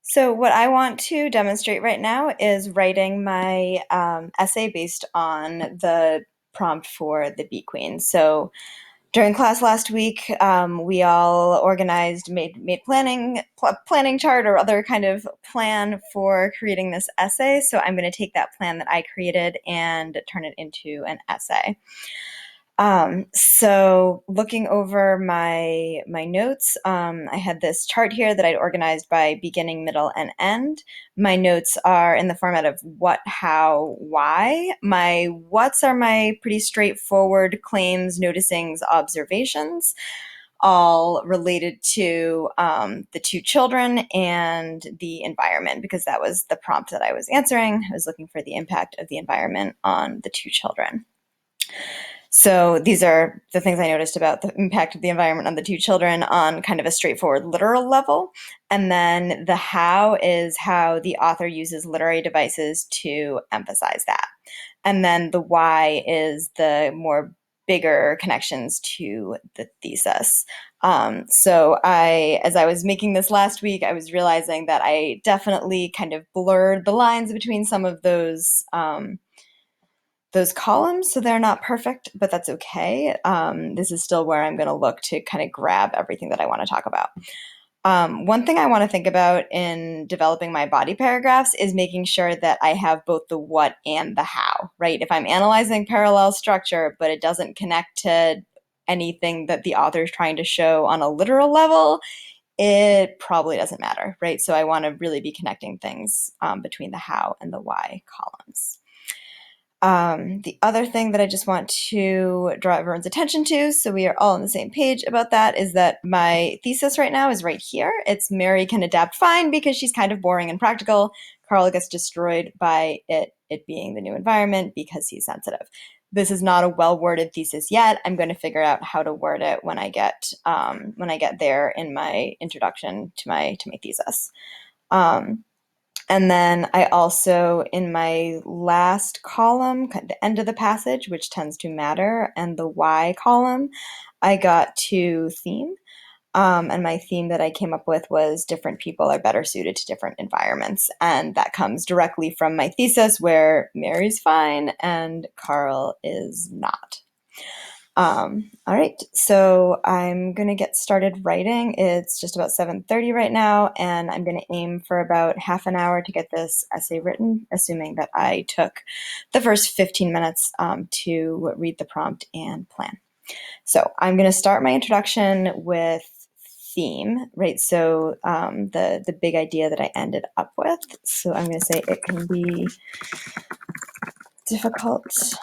So what I want to demonstrate right now is writing my essay based on the prompt for the Beet Queen. So during class last week, we all organized, made planning chart or other kind of plan for creating this essay. So I'm going to take that plan that I created and turn it into an essay. So looking over my notes, I had this chart here that I'd organized by beginning, middle, and end. My notes are in the format of what, how, why. My whats are my pretty straightforward claims, noticings, observations, all related to the two children and the environment, because that was the prompt that I was answering. I was looking for the impact of the environment on the two children. So these are the things I noticed about the impact of the environment on the two children on kind of a straightforward literal level. And then the how is how the author uses literary devices to emphasize that. And then the why is the more bigger connections to the thesis. As I was making this last week, I was realizing that I definitely kind of blurred the lines between some of those columns, so they're not perfect, but that's okay. This is still where I'm going to look to kind of grab everything that I want to talk about. One thing I want to think about in developing my body paragraphs is making sure that I have both the what and the how, right? If I'm analyzing parallel structure, but it doesn't connect to anything that the author is trying to show on a literal level, it probably doesn't matter, right? So I want to really be connecting things between the how and the why columns. The other thing that I just want to draw everyone's attention to, so we are all on the same page about that, is that my thesis right now is right here. It's Mary can adapt fine because she's kind of boring and practical. Carl gets destroyed by it being the new environment because he's sensitive. This is not a well-worded thesis yet. I'm going to figure out how to word it when I get there in my introduction to my thesis. And then I also, in my last column, the end of the passage, which tends to matter, and the why column, I got to theme. And my theme that I came up with was different people are better suited to different environments. And that comes directly from my thesis where Mary's fine and Carl is not. All right, so I'm going to get started writing. It's just about 7:30 right now, and I'm going to aim for about half an hour to get this essay written, assuming that I took the first 15 minutes to read the prompt and plan. So I'm going to start my introduction with theme, right? So the big idea that I ended up with. So I'm going to say it can be difficult.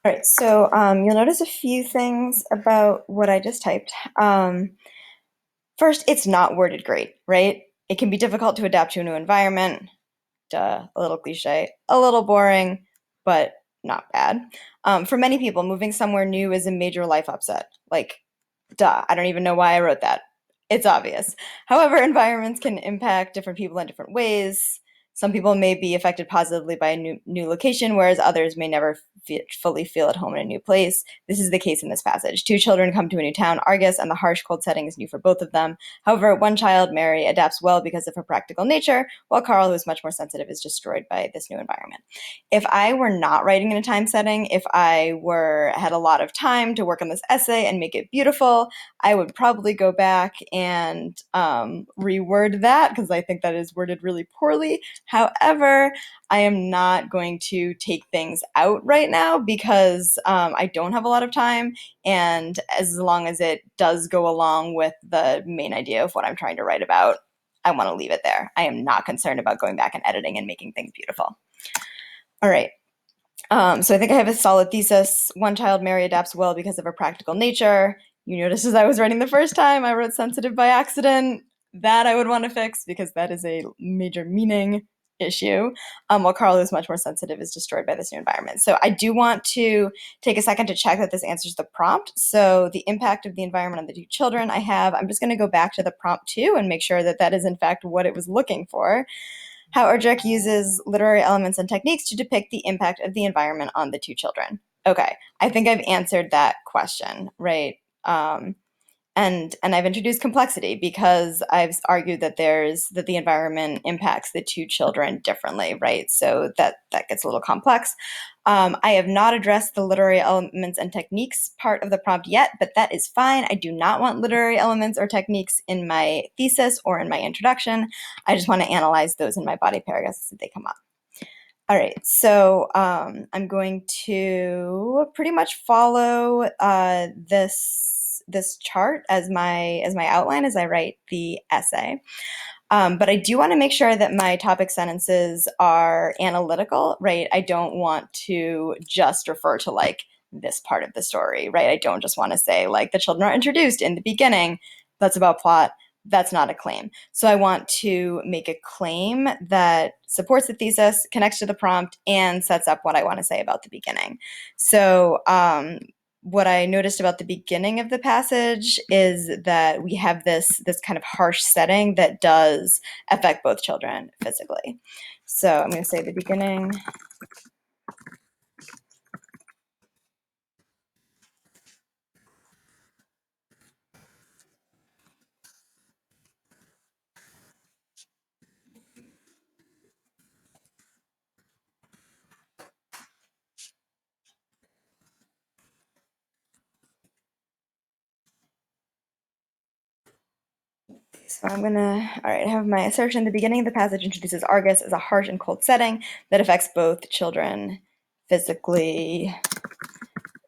All right, so you'll notice a few things about what I just typed. First, it's not worded great, right? It can be difficult to adapt to a new environment. Duh, a little cliche, a little boring, but not bad. For many people, moving somewhere new is a major life upset. Like, duh, I don't even know why I wrote that. It's obvious. However, environments can impact different people in different ways. Some people may be affected positively by a new location, whereas others may never fully feel at home in a new place. This is the case in this passage. Two children come to a new town, Argus, and the harsh, cold setting is new for both of them. However, one child, Mary, adapts well because of her practical nature, while Carl, who is much more sensitive, is destroyed by this new environment. If I were not writing in a time setting, if I had a lot of time to work on this essay and make it beautiful, I would probably go back and reword that because I think that is worded really poorly. However, I am not going to take things out right now because I don't have a lot of time. And as long as it does go along with the main idea of what I'm trying to write about, I want to leave it there. I am not concerned about going back and editing and making things beautiful. All right. So I think I have a solid thesis. One child, Mary, adapts well because of her practical nature. You noticed as I was writing the first time, I wrote sensitive by accident. That I would want to fix because that is a major meaning issue. While Carl, who's much more sensitive, is destroyed by this new environment. So I do want to take a second to check that this answers the prompt. So the impact of the environment on the two children I'm just going to go back to the prompt too and make sure that that is in fact what it was looking for. How Erdrich uses literary elements and techniques to depict the impact of the environment on the two children. Okay, I think I've answered that question, right? And I've introduced complexity because I've argued that the environment impacts the two children differently, right? So that gets a little complex. I have not addressed the literary elements and techniques part of the prompt yet, but that is fine. I do not want literary elements or techniques in my thesis or in my introduction. I just want to analyze those in my body paragraphs as they come up. All right, so I'm going to pretty much follow this chart as my outline as I write the essay. But I do want to make sure that my topic sentences are analytical, right? I don't want to just refer to like this part of the story, right? I don't just want to say like the children are introduced in the beginning. That's about plot. That's not a claim. So I want to make a claim that supports the thesis, connects to the prompt, and sets up what I want to say about the beginning. So what I noticed about the beginning of the passage is that we have this kind of harsh setting that does affect both children physically. So I'm going to say the beginning. So I'm gonna, all right, I have my assertion. The beginning of the passage introduces Argus as a harsh and cold setting that affects both children physically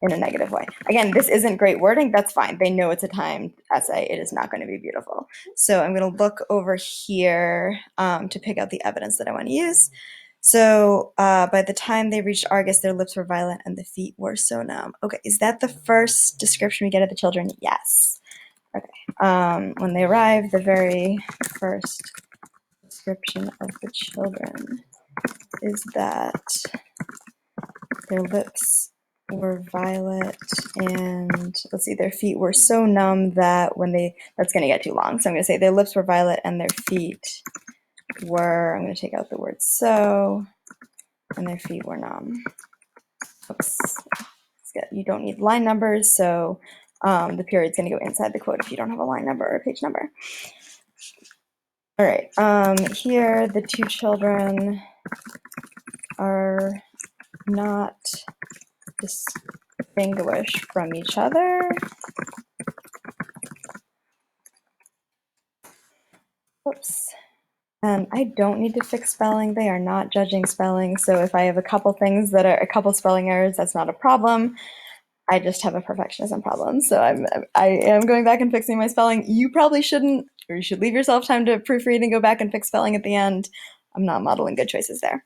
in a negative way. Again, this isn't great wording. That's fine. They know it's a timed essay. It is not going to be beautiful. So I'm going to look over here to pick out the evidence that I want to use. So by the time they reached Argus, their lips were violet and the feet were so numb. Okay, is that the first description we get of the children? Yes. Okay. When they arrived, the very first description of the children is that their lips were violet and let's see, their feet were so numb that that's going to get too long. So I'm going to say their lips were violet and their feet were, I'm going to take out the word so, and their feet were numb. Oops. You don't need line numbers, so the period's going to go inside the quote if you don't have a line number or a page number. All right, here the two children are not distinguished from each other. Oops. And I don't need to fix spelling. They are not judging spelling. So if I have a couple things that are a couple spelling errors, that's not a problem. I just have a perfectionism problem. So I am going back and fixing my spelling. You probably shouldn't, or you should leave yourself time to proofread and go back and fix spelling at the end. I'm not modeling good choices there.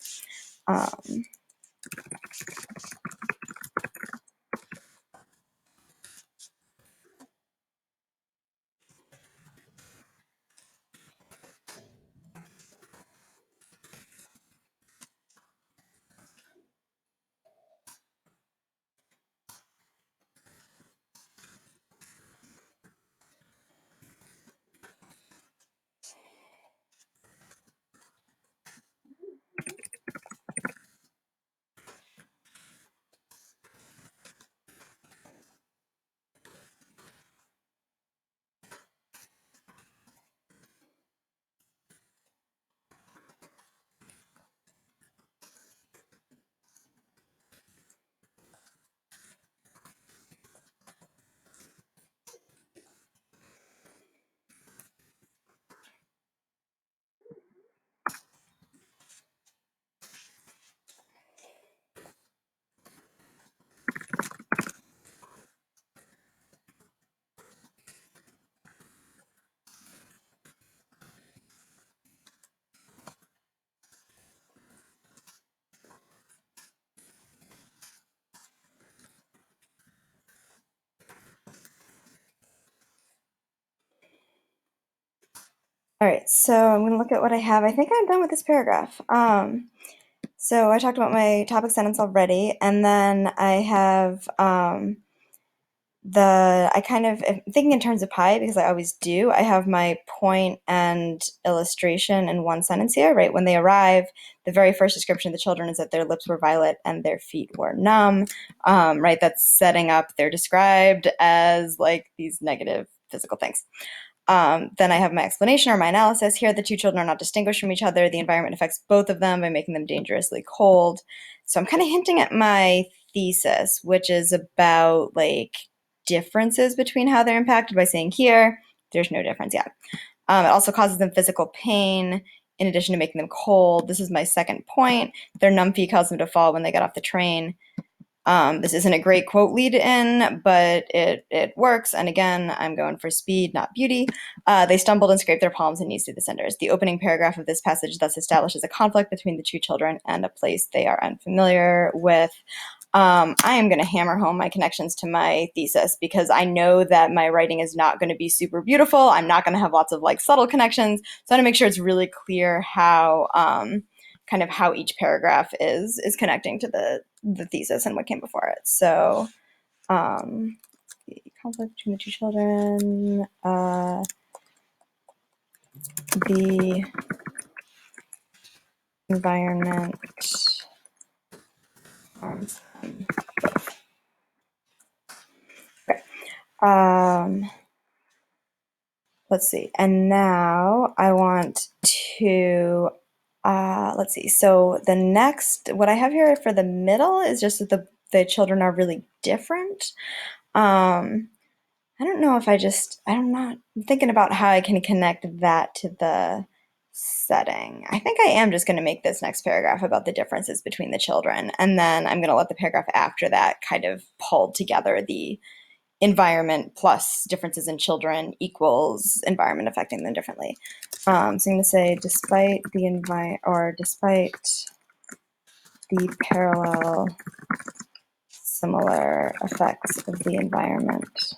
All right, so I'm going to look at what I have. I think I'm done with this paragraph. So I talked about my topic sentence already, and then I have I kind of am thinking in terms of pie because I always do. I have my point and illustration in one sentence here, right? When they arrive, the very first description of the children is that their lips were violet and their feet were numb, right? That's setting up, they're described as like these negative physical things. Then I have my explanation or my analysis. Here, the two children are not distinguished from each other. The environment affects both of them by making them dangerously cold. So I'm kind of hinting at my thesis, which is about like differences between how they're impacted by saying here, there's no difference yet. It also causes them physical pain in addition to making them cold. This is my second point. Their numb feet cause them to fall when they get off the train. This isn't a great quote lead in, but it works. And again, I'm going for speed, not beauty. They stumbled and scraped their palms and knees through the cinders. The opening paragraph of this passage thus establishes a conflict between the two children and a place they are unfamiliar with. I am going to hammer home my connections to my thesis because I know that my writing is not going to be super beautiful. I'm not going to have lots of like subtle connections. So I want to make sure it's really clear how kind of how each paragraph is connecting to the thesis and what came before it. So the conflict between the two children, the environment, okay. Let's see. And now I want to, let's see. So the next, what I have here for the middle is just that the children are really different. I don't know if I'm thinking about how I can connect that to the setting. I think I am just going to make this next paragraph about the differences between the children. And then I'm going to let the paragraph after that kind of pull together the environment plus differences in children equals environment affecting them differently. So I'm going to say, despite the parallel similar effects of the environment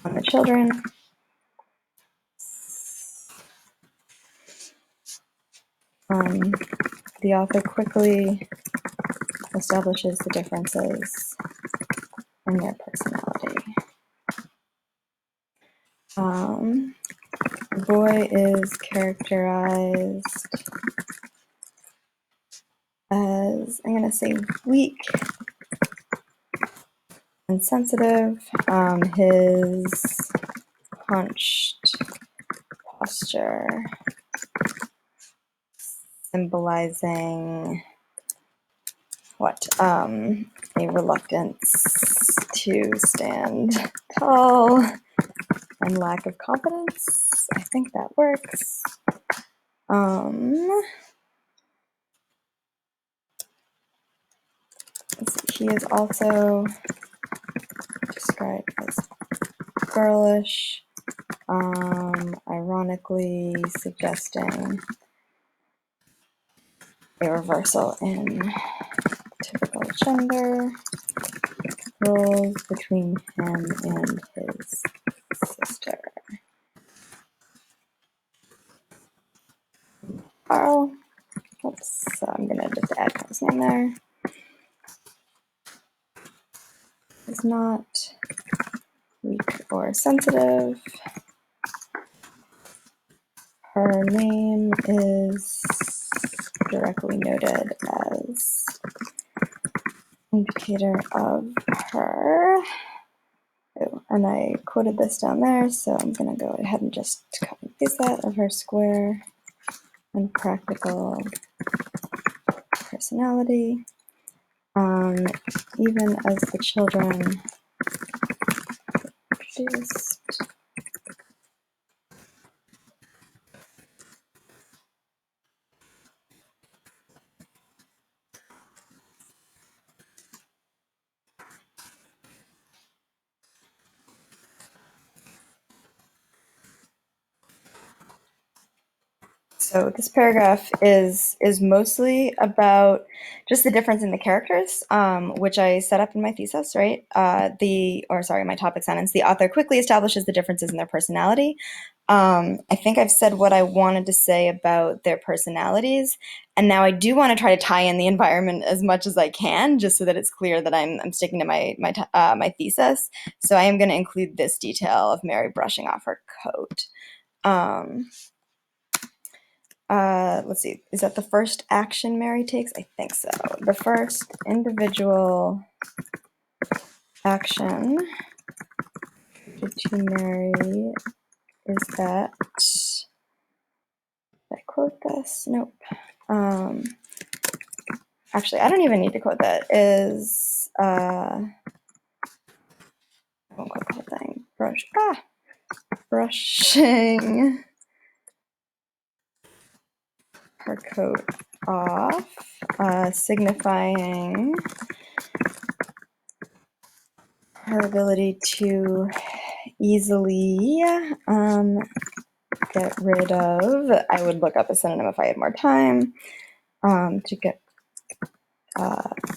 on the children, the author quickly establishes the differences in their personality. The boy is characterized as, I'm going to say, weak and sensitive. His hunched posture symbolizing what? A reluctance to stand tall and lack of confidence. I think that works. He is also described as girlish, ironically suggesting a reversal in typical gender roles between him and his sister. Carl. Oops, so I'm gonna just add Carl's name there. Is not weak or sensitive. Her name is directly noted as indicator of her. Oh, and I quoted this down there, so I'm going to go ahead and just copy and paste that of her square and practical personality. Even as the children introduced, So this paragraph is mostly about just the difference in the characters, which I set up in my thesis, right? My topic sentence. The author quickly establishes the differences in their personality. I think I've said what I wanted to say about their personalities, and now I do want to try to tie in the environment as much as I can, just so that it's clear that I'm sticking to my thesis. So I am going to include this detail of Mary brushing off her coat. Let's see, is that the first action Mary takes? I think so. The first individual action to Mary is that, did I quote this? Nope. Actually, I don't even need to quote that. I won't quote the whole thing. Brushing her coat off, signifying her ability to easily get rid of. I would look up a synonym if I had more time. To get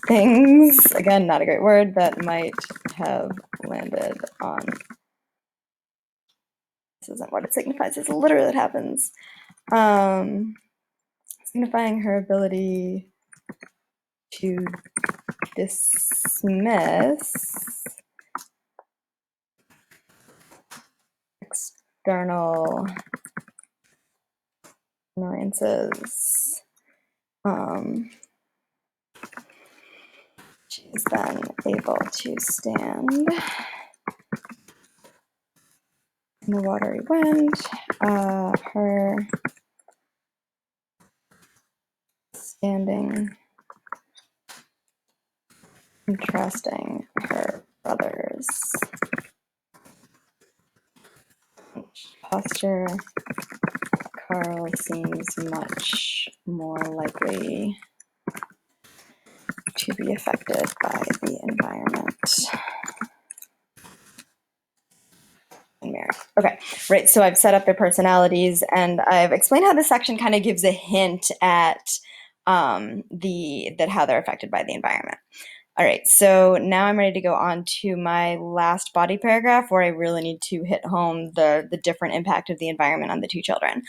things, again, not a great word, that might have landed on. This isn't what it signifies, it's literally what happens. Signifying her ability to dismiss external annoyances. She is then able to stand in the watery wind. Her standing, contrasting her brother's posture. Carl seems much more likely to be affected by the environment. Mary. Okay, right. So I've set up their personalities, and I've explained how this section kind of gives a hint at how they're affected by the environment. All right, so now I'm ready to go on to my last body paragraph, where I really need to hit home the different impact of the environment on the two children.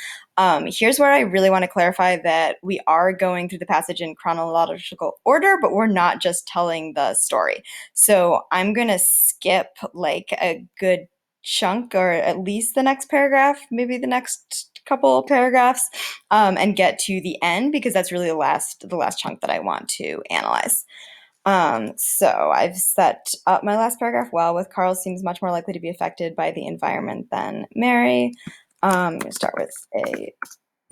Here's where I really want to clarify that we are going through the passage in chronological order, but we're not just telling the story. So I'm going to skip like a good chunk, or at least the next paragraph, maybe the next couple paragraphs, and get to the end, because that's really the last chunk that I want to analyze. So I've set up my last paragraph well with Carl seems much more likely to be affected by the environment than Mary. I'm going to start with a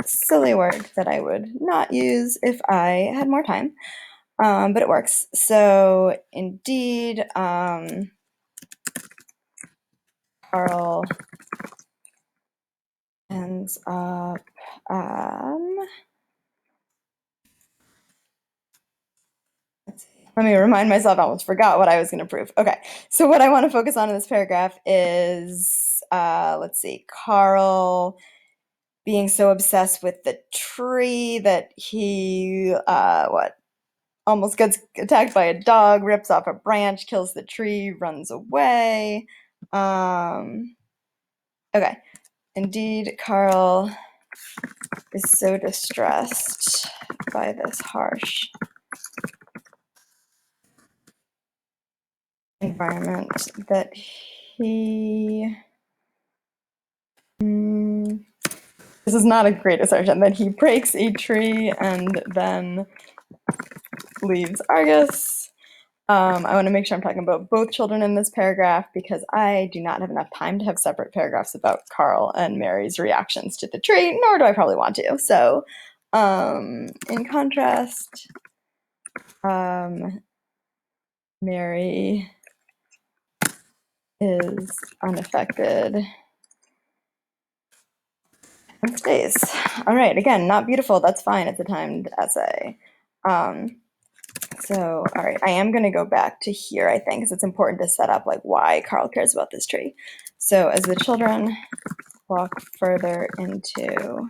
silly word that I would not use if I had more time, but it works. So indeed, Carl ends up let me remind myself, I almost forgot what I was going to prove. Okay, so what I want to focus on in this paragraph is, let's see, Carl being so obsessed with the tree that he, almost gets attacked by a dog, rips off a branch, kills the tree, runs away. Okay, indeed, Carl is so distressed by this harsh environment that he this is not a great assertion, that he breaks a tree and then leaves Argus. I want to make sure I'm talking about both children in this paragraph, because I do not have enough time to have separate paragraphs about Carl and Mary's reactions to the tree, nor do I probably want to. So in contrast, Mary is unaffected and stays. All right, again, not beautiful. That's fine. It's a timed essay. So, all right, I am going to go back to here, I think, because it's important to set up like why Carl cares about this tree. So as the children walk further into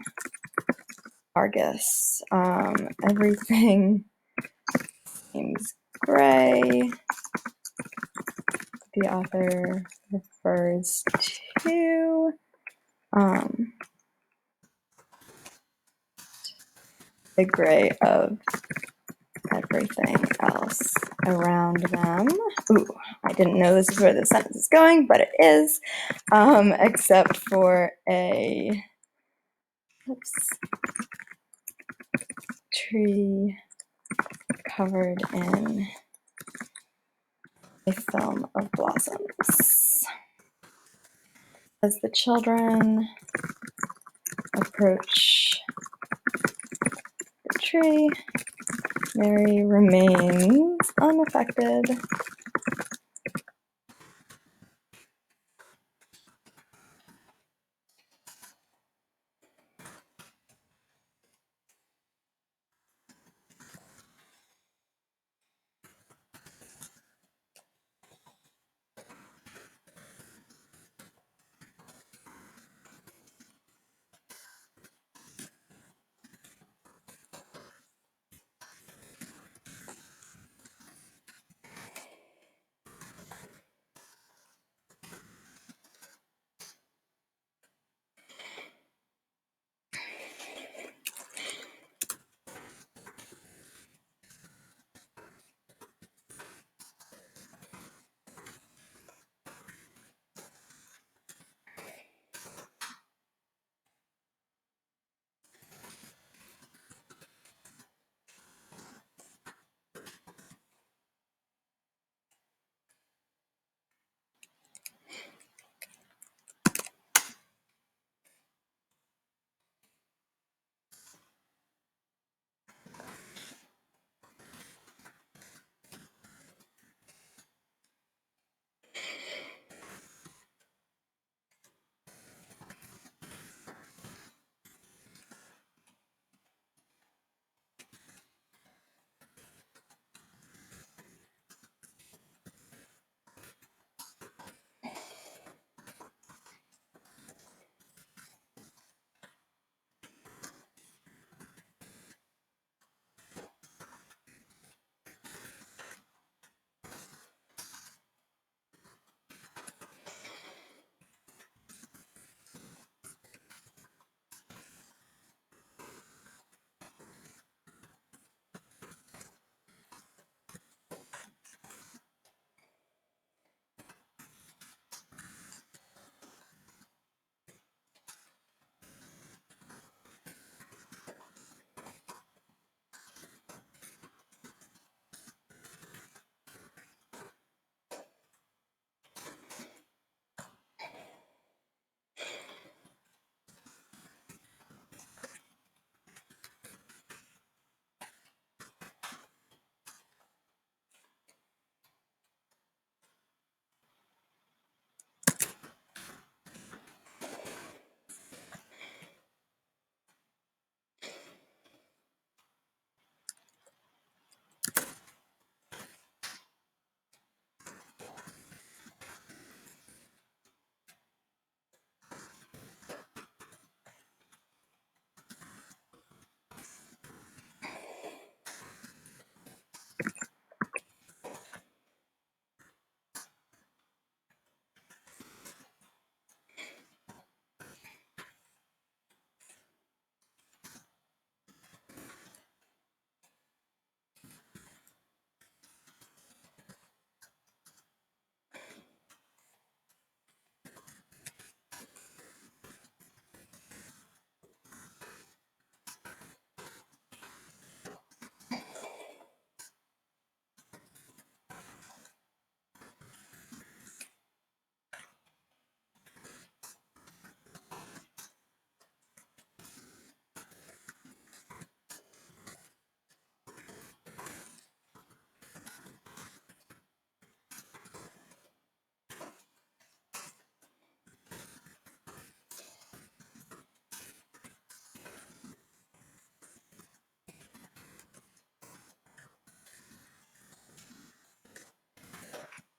Argus. Everything seems gray. The author refers to the gray of everything else around them. Ooh, I didn't know this is where the sentence is going, but it is, except for a tree covered in a film of blossoms. As the children approach the tree, Mary remains unaffected.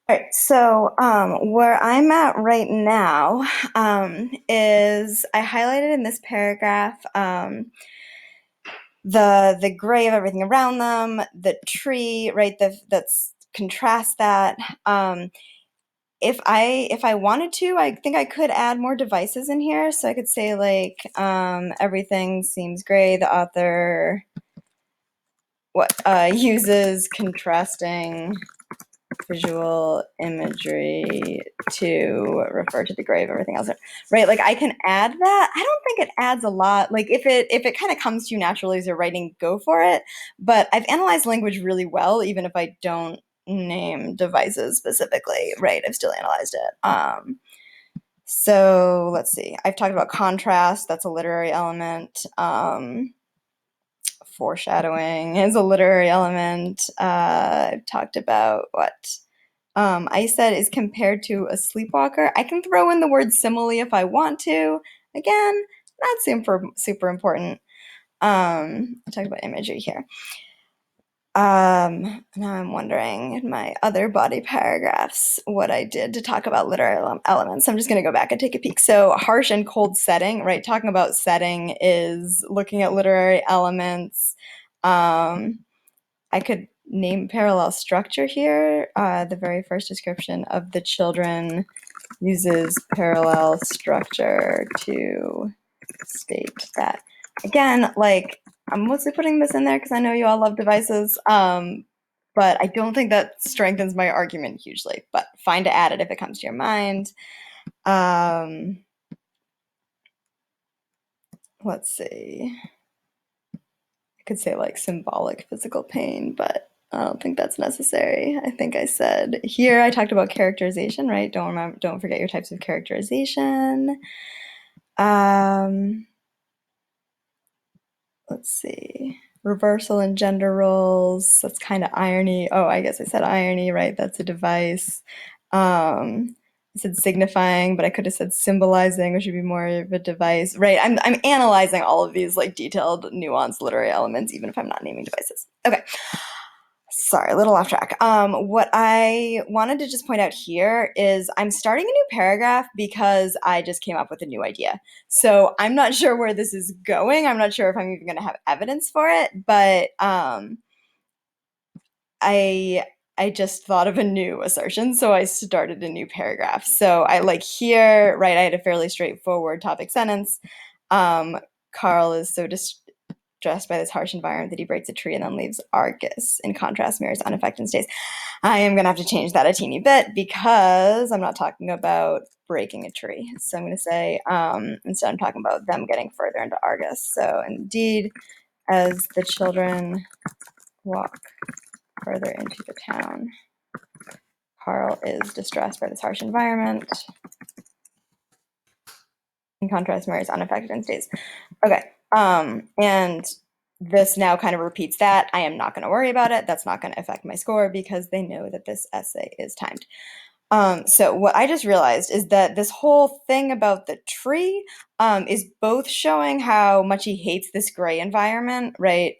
All right, so where I'm at right now is I highlighted in this paragraph the gray of everything around them, the tree, right? That's contrast that. If I wanted to, I think I could add more devices in here. So I could say like everything seems gray. The author uses contrasting visual imagery to refer to the gray of everything else, right? Like I can add that. I don't think it adds a lot. Like if it kind of comes to you naturally as you're writing, go for it. But I've analyzed language really well, even if I don't name devices specifically, right? I've still analyzed it. So let's see. I've talked about contrast. That's a literary element. Foreshadowing is a literary element. I've talked about what I said is compared to a sleepwalker. I can throw in the word simile if I want to. Again, not super important. I talked about imagery here. Now I'm wondering in my other body paragraphs what I did to talk about literary elements. I'm just going to go back and take a peek. So harsh and cold setting, right? Talking about setting is looking at literary elements. I could name parallel structure here. The very first description of the children uses parallel structure to state that. Again, like I'm mostly putting this in there because I know you all love devices, but I don't think that strengthens my argument hugely. But fine to add it if it comes to your mind. Let's see. I could say like symbolic physical pain, but I don't think that's necessary. I think I said here I talked about characterization, right? Don't forget your types of characterization. Let's see. Reversal and gender roles. That's kind of irony. Oh, I guess I said irony, right? That's a device. I said signifying, but I could have said symbolizing, which would be more of a device, right? I'm analyzing all of these like detailed, nuanced literary elements, even if I'm not naming devices. Okay. Sorry, a little off track. What I wanted to just point out here is I'm starting a new paragraph because I just came up with a new idea. So I'm not sure where this is going. I'm not sure if I'm even going to have evidence for it, but I just thought of a new assertion, so I started a new paragraph. So I like here, right? I had a fairly straightforward topic sentence. Carl is so distressed by this harsh environment that he breaks a tree and then leaves Argus. In contrast, mirrors unaffected and stays. I am going to have to change that a teeny bit because I'm not talking about breaking a tree. So I'm going to say, instead I'm talking about them getting further into Argus. So indeed, as the children walk further into the town, Carl is distressed by this harsh environment. In contrast, Mary is unaffected and stays. Okay. And this now kind of repeats that. I am not going to worry about it. That's not going to affect my score because they know that this essay is timed. So what I just realized is that this whole thing about the tree is both showing how much he hates this gray environment, right?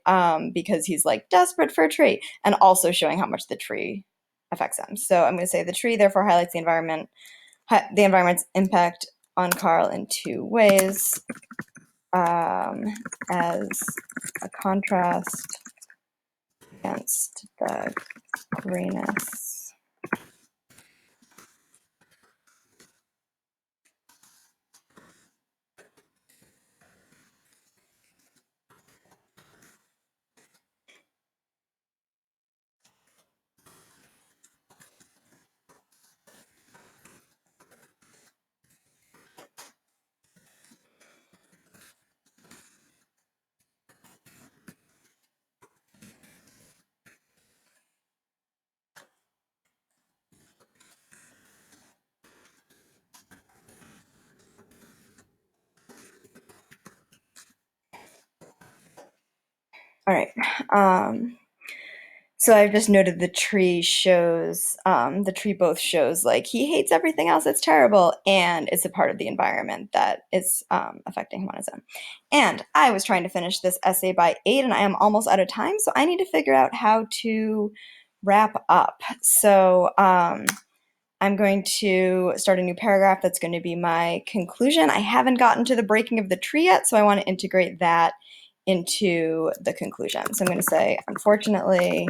Because he's like desperate for a tree, and also showing how much the tree affects him. So I'm going to say the tree therefore highlights the environment's impact on Carl in two ways, as a contrast against the grayness. All right. So I've just noted the tree both shows like he hates everything else that's terrible, and it's a part of the environment that is affecting him on his own. And I was trying to finish this essay by 8, and I am almost out of time, so I need to figure out how to wrap up. So I'm going to start a new paragraph that's going to be my conclusion. I haven't gotten to the breaking of the tree yet, so I want to integrate that into the conclusion. So I'm going to say, unfortunately,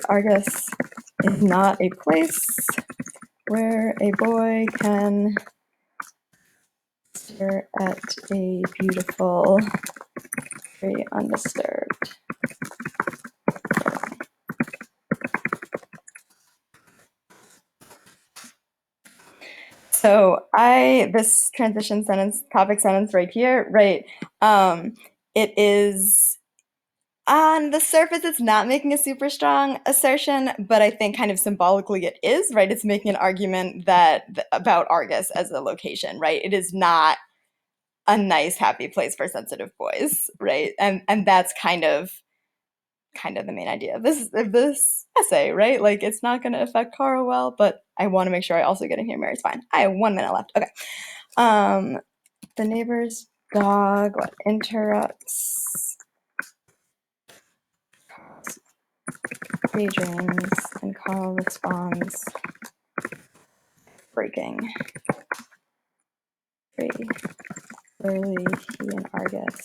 Argus is not a place where a boy can stare at a beautiful tree undisturbed. So this transition sentence, topic sentence right here, right, it is, on the surface, it's not making a super strong assertion, but I think kind of symbolically it is, right? It's making an argument about Argus as a location, right? It is not a nice, happy place for sensitive boys, right? And that's kind of the main idea of this essay, right? Like, it's not going to affect Carl well, but I want to make sure I also get in here. Mary's fine. I have 1 minute left. Okay. The neighbor's dog interrupts daydreams, and Carl responds, breaking free. Clearly, he and Argus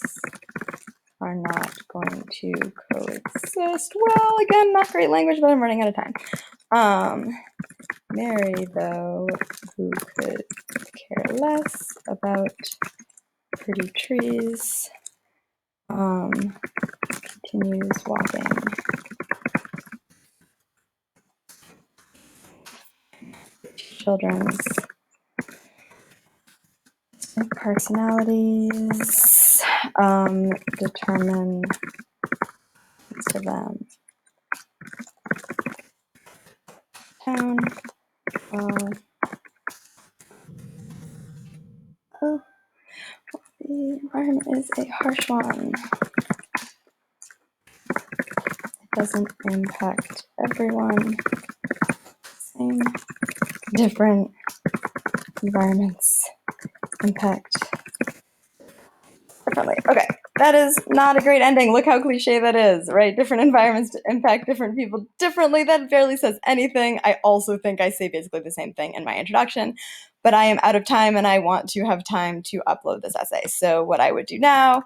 are not going to coexist. Well, again, not great language, but I'm running out of time. Mary, though, who could care less about pretty trees, continues walking. Children's personalities determine to them. Town. Oh, the environment is a harsh one. It doesn't impact everyone. Same. Different environments impact differently. Okay, that is not a great ending. Look how cliche that is, right? Different environments impact different people differently. That barely says anything. I also think I say basically the same thing in my introduction, but I am out of time and I want to have time to upload this essay. So what I would do now,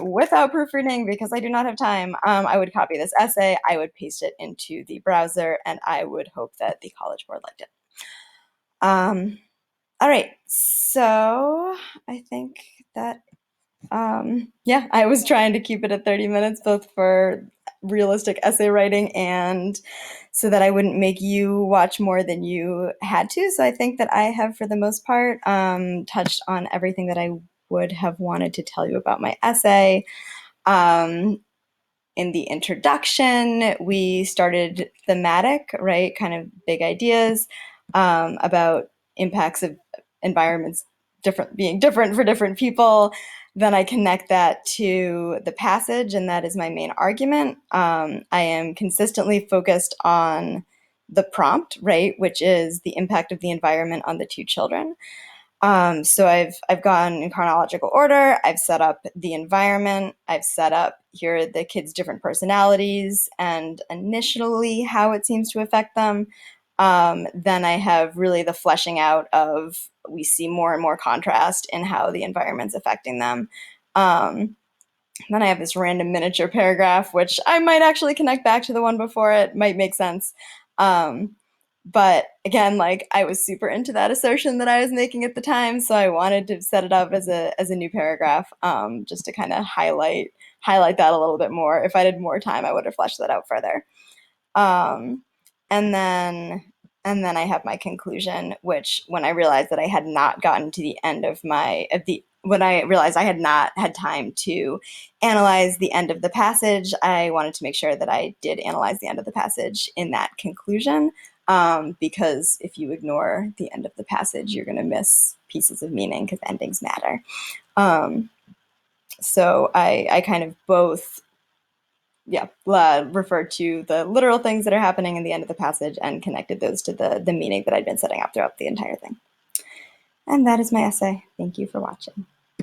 without proofreading, because I do not have time, I would copy this essay, I would paste it into the browser, and I would hope that the College Board liked it. All right, so I think that, yeah, I was trying to keep it at 30 minutes, both for realistic essay writing and so that I wouldn't make you watch more than you had to. So I think that I have, for the most part, touched on everything that I would have wanted to tell you about my essay. In the introduction, we started thematic, right? Kind of big ideas about impacts of environments being different for different people. Then I connect that to the passage, and that is my main argument. I am consistently focused on the prompt, right, which is the impact of the environment on the two children. So I've gone in chronological order. I've set up the environment. I've set up here are the kids' different personalities and initially how it seems to affect them. Then I have really the fleshing out of, we see more and more contrast in how the environment's affecting them. Then I have this random miniature paragraph, which I might actually connect back to the one before it, might make sense. But again, like, I was super into that assertion that I was making at the time, so I wanted to set it up as a new paragraph, just to kind of highlight that a little bit more. If I had more time, I would have fleshed that out further. And then I have my conclusion, which, when I realized that I had not gotten to the end of when I realized I had not had time to analyze the end of the passage, I wanted to make sure that I did analyze the end of the passage in that conclusion. Because if you ignore the end of the passage, you're going to miss pieces of meaning, because endings matter. So I kind of both, referred to the literal things that are happening in the end of the passage and connected those to the meaning that I'd been setting up throughout the entire thing. And that is my essay. Thank you for watching.